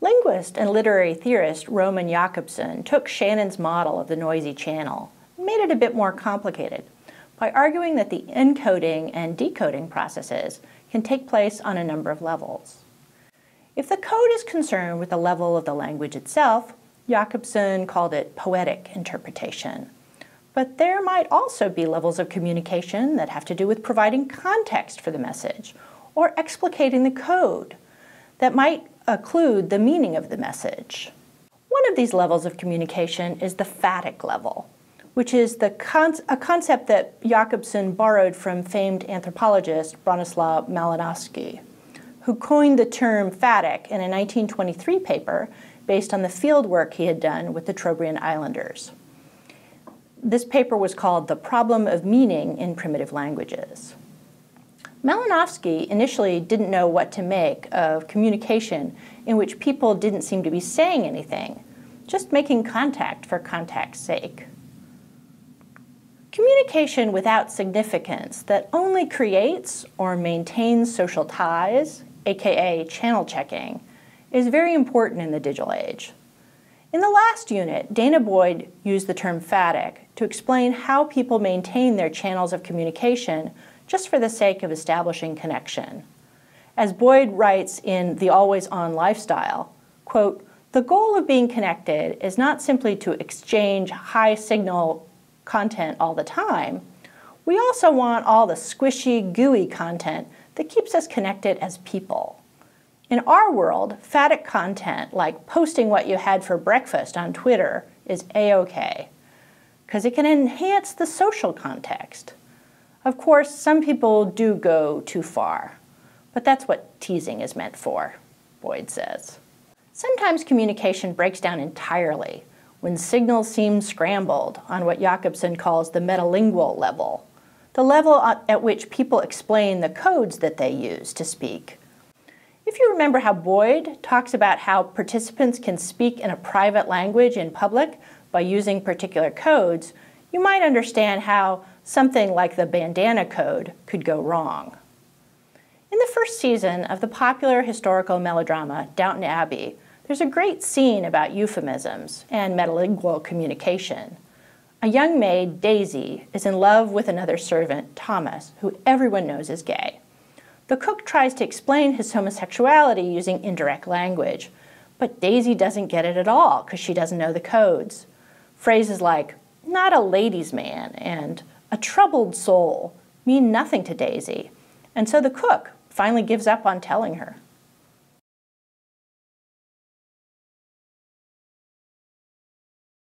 Linguist and literary theorist Roman Jakobson took Shannon's model of the noisy channel and made it a bit more complicated by arguing that the encoding and decoding processes can take place on a number of levels. If the code is concerned with the level of the language itself, Jakobson called it poetic interpretation. But there might also be levels of communication that have to do with providing context for the message or explicating the code that might occlude the meaning of the message. One of these levels of communication is the phatic level, which is a concept that Jakobson borrowed from famed anthropologist Bronislaw Malinowski, who coined the term phatic in a 1923 paper based on the field work he had done with the Trobriand Islanders. This paper was called The Problem of Meaning in Primitive Languages. Malinowski initially didn't know what to make of communication in which people didn't seem to be saying anything, just making contact for contact's sake. Communication without significance that only creates or maintains social ties, aka channel checking, is very important in the digital age. In the last unit, Dana Boyd used the term phatic to explain how people maintain their channels of communication just for the sake of establishing connection. As Boyd writes in The Always On Lifestyle, quote, "The goal of being connected is not simply to exchange high signal content all the time. We also want all the squishy, gooey content that keeps us connected as people. In our world, phatic content like posting what you had for breakfast on Twitter is A-OK, because it can enhance the social context. Of course, some people do go too far, but that's what teasing is meant for," Boyd says. Sometimes communication breaks down entirely when signals seem scrambled on what Jakobson calls the metalingual level, the level at which people explain the codes that they use to speak. If you remember how Boyd talks about how participants can speak in a private language in public by using particular codes, you might understand how something like the bandana code could go wrong. In the first season of the popular historical melodrama Downton Abbey, there's a great scene about euphemisms and metalingual communication. A young maid, Daisy, is in love with another servant, Thomas, who everyone knows is gay. The cook tries to explain his homosexuality using indirect language, but Daisy doesn't get it at all because she doesn't know the codes. Phrases like, "not a ladies' man," and "a troubled soul" mean nothing to Daisy, and so the cook finally gives up on telling her.